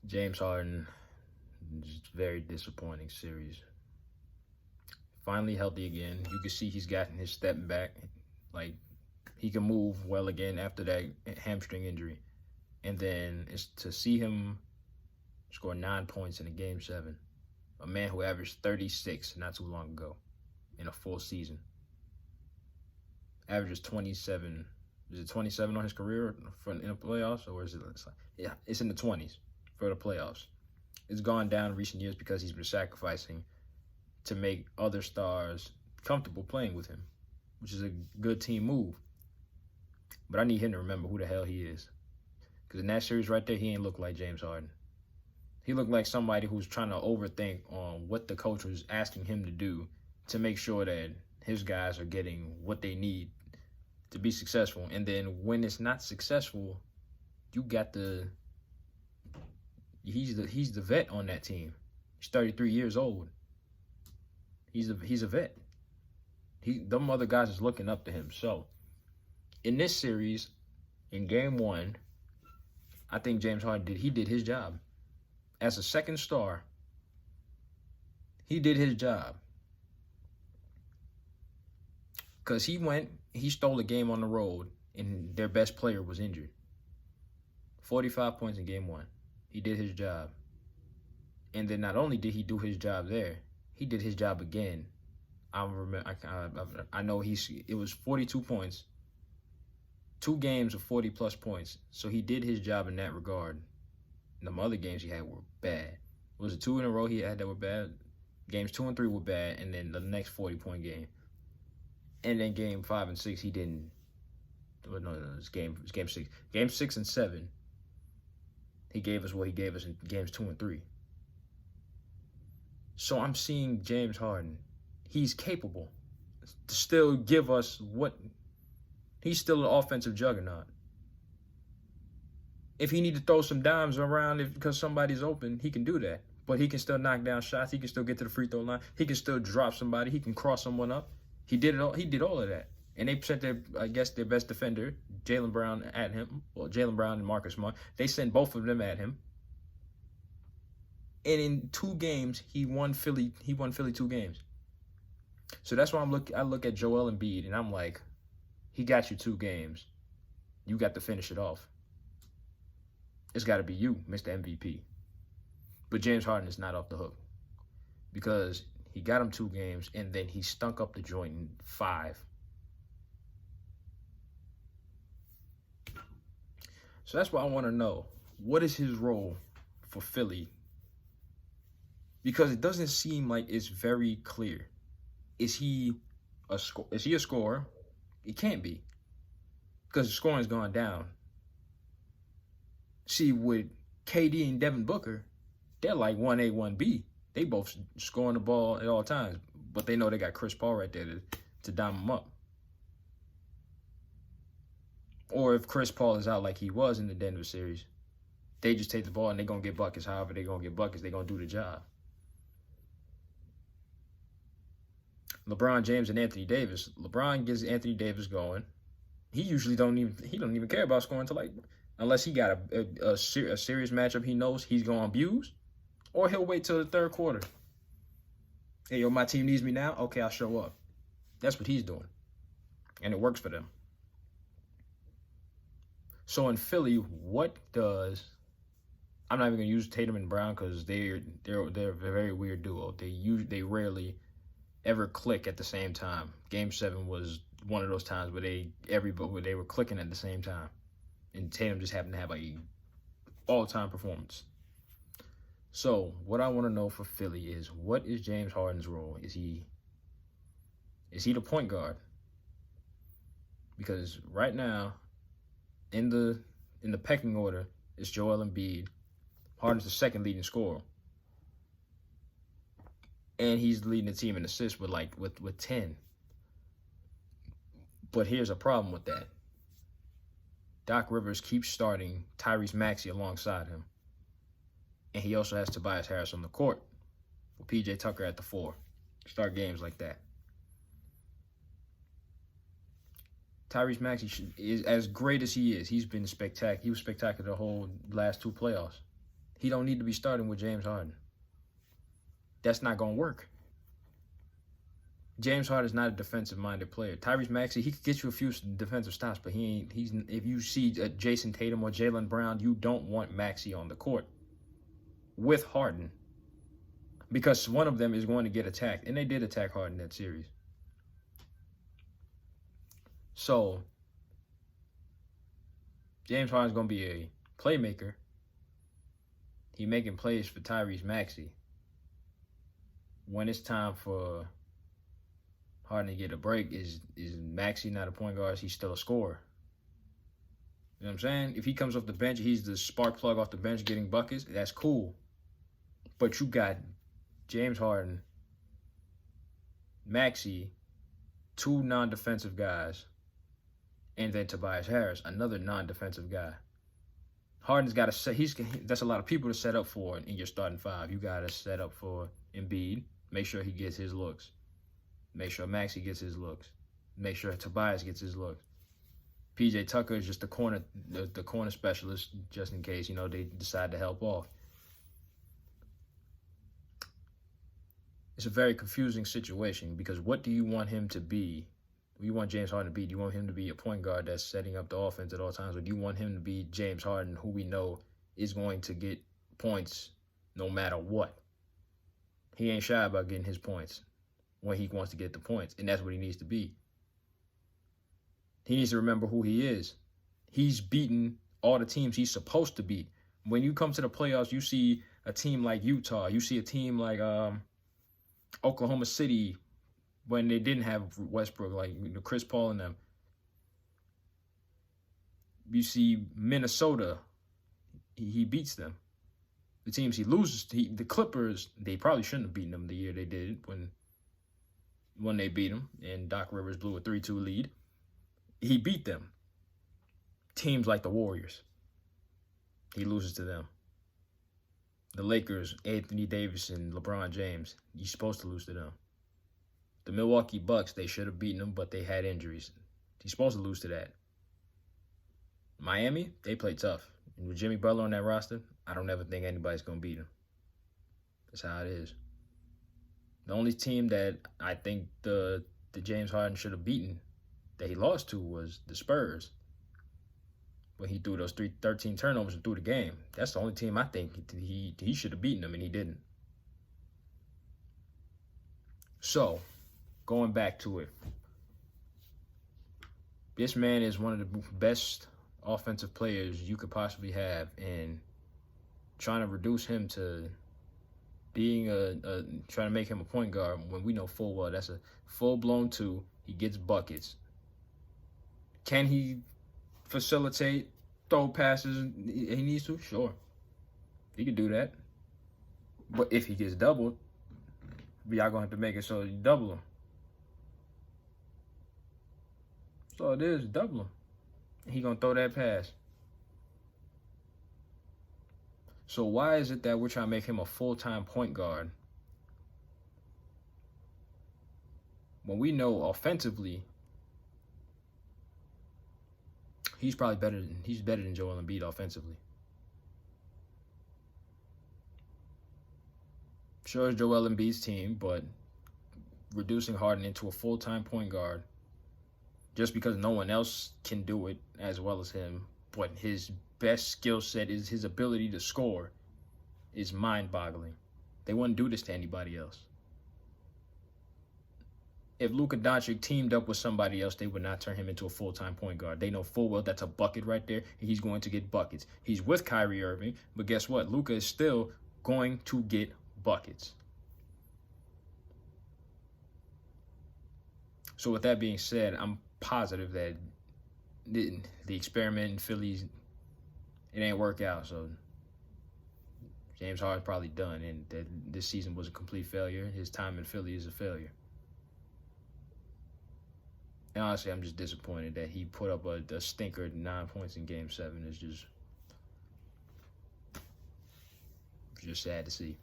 James Harden, just very disappointing series. Finally healthy again. You can see he's gotten his step back. Like, he can move well again after that hamstring injury. And then it's to see him score 9 points in a game seven. A man who averaged 36 not too long ago in a full season. Averages 27. Is it 27 on his career in the playoffs? Or is it? Yeah, it's in the 20s for the playoffs. It's gone down in recent years because he's been sacrificing to make other stars comfortable playing with him, which is a good team move. But I need him to remember who the hell he is. Because in that series right there, he ain't look like James Harden. He looked like somebody who's trying to overthink on what the coach was asking him to do to make sure that his guys are getting what they need to be successful. And then when it's not successful, you got he's the vet on that team. He's 33 years old. He's a vet. Them other guys is looking up to him. So in this series, in game one, I think James Harden did his job. As a second star, he did his job. Because he stole a game on the road, and their best player was injured. 45 points in game one. He did his job. And then not only did he do his job there, he did his job again. I know it was 42 points. 2 games of 40-plus points. So he did his job in that regard. And the other games he had were bad. Was it 2 in a row he had that were bad? Games 2 and 3 were bad, and then the next 40-point game. And then game 5 and 6, he didn't. No, it's game 6. Game 6 and 7, he gave us what he gave us in games 2 and 3. So I'm seeing James Harden. He's capable to still give us what. He's still an offensive juggernaut. If he need to throw some dimes around because somebody's open, he can do that. But he can still knock down shots. He can still get to the free throw line. He can still drop somebody. He can cross someone up. He did it all. He did all of that. And they sent their best defender, Jaylen Brown, at him. Well, Jaylen Brown and Marcus Smart. They sent both of them at him. And in 2 games, he won Philly 2 games. So that's why I look at Joel Embiid and I'm like, he got you 2 games. You got to finish it off. It's got to be you, Mr. MVP. But James Harden is not off the hook because he got him 2 games and then he stunk up the joint in 5. So that's why I want to know, what is his role for Philly? Because it doesn't seem like it's very clear. Is he a scorer? It can't be, because the scoring's gone down. See, with KD and Devin Booker, they're like 1A, 1B. They both scoring the ball at all times, but they know they got Chris Paul right there to dime them up. Or if Chris Paul is out like he was in the Denver series, they just take the ball and they're going to get buckets. However they're going to get buckets, they're going to do the job. LeBron James and Anthony Davis. LeBron gets Anthony Davis going. He usually don't even care about scoring unless he got a serious matchup he knows he's going to abuse, or he'll wait till the third quarter. Hey, yo, my team needs me now. Okay, I'll show up. That's what he's doing, and it works for them. So in Philly, I'm not even gonna use Tatum and Brown because they're a very weird duo. They rarely ever click at the same time. Game 7 was one of those times where they were clicking at the same time, and Tatum just happened to have a all-time performance. So what I want to know for Philly is, what is James Harden's role? Is he the point guard? Because right now, in the pecking order, it's Joel Embiid. Harden's the second leading scorer. And he's leading the team in assists with 10. But here's a problem with that. Doc Rivers keeps starting Tyrese Maxey alongside him. And he also has Tobias Harris on the court with PJ Tucker at the 4. Start games like that. Tyrese Maxey is as great as he is. He's been spectacular. He was spectacular the whole last 2 playoffs. He don't need to be starting with James Harden. That's not going to work. James Harden is not a defensive-minded player. Tyrese Maxey, he could get you a few defensive stops, but if you see Jason Tatum or Jaylen Brown, you don't want Maxey on the court with Harden, because one of them is going to get attacked, and they did attack Harden that series. So James Harden's going to be a playmaker. He making plays for Tyrese Maxey. When it's time for Harden to get a break, is Maxey not a point guard? He's still a scorer. You know what I'm saying? If he comes off the bench, he's the spark plug off the bench getting buckets, that's cool. But you got James Harden, Maxey, two non-defensive guys, and then Tobias Harris, another non-defensive guy. Harden's got to set. That's a lot of people to set up for in your starting five. You got to set up for Embiid. Make sure he gets his looks. Make sure Maxey gets his looks. Make sure Tobias gets his looks. PJ Tucker is just the corner specialist, just in case they decide to help off. It's a very confusing situation, because what do you want him to be? What do you want James Harden to be? Do you want him to be a point guard that's setting up the offense at all times, or do you want him to be James Harden, who we know is going to get points no matter what? He ain't shy about getting his points when he wants to get the points, and that's what he needs to be. He needs to remember who he is. He's beaten all the teams he's supposed to beat. When you come to the playoffs, you see a team like Utah. You see a team like Oklahoma City when they didn't have Westbrook, like Chris Paul and them. You see Minnesota. He beats them. The teams he loses, the Clippers, they probably shouldn't have beaten them the year they did when they beat them, and Doc Rivers blew a 3-2 lead. He beat them. Teams like the Warriors, he loses to them. The Lakers, Anthony Davis and LeBron James, you're supposed to lose to them. The Milwaukee Bucks, they should have beaten them, but they had injuries. He's supposed to lose to that. Miami, they play tough. And with Jimmy Butler on that roster, I don't ever think anybody's going to beat him. That's how it is. The only team that I think the James Harden should have beaten that he lost to was the Spurs. When he threw those 13 turnovers and threw the game. That's the only team I think he should have beaten them, and he didn't. So, going back to it. This man is one of the best offensive players you could possibly have, and trying to reduce him to being trying to make him a point guard when we know full well that's a full-blown 2. He gets buckets. Can he facilitate, throw passes he needs to? Sure. He could do that. But if he gets doubled, y'all going to have to make it so you double him. So it is, double him. He going to throw that pass. So why is it that we're trying to make him a full-time point guard when we know offensively he's better than Joel Embiid offensively? Sure, it's Joel Embiid's team, but reducing Harden into a full-time point guard just because no one else can do it as well as him, but his best skill set is his ability to score, is mind-boggling. They wouldn't do this to anybody else. If Luka Doncic teamed up with somebody else, they would not turn him into a full-time point guard. They know full well that's a bucket right there, and he's going to get buckets. He's with Kyrie Irving, but guess what? Luka is still going to get buckets. So with that being said, I'm positive that the experiment in Philly, it ain't work out. So James Harden's probably done, and that this season was a complete failure. His time in Philly is a failure. And honestly, I'm just disappointed that he put up a stinker 9 points in Game 7. It's just sad to see.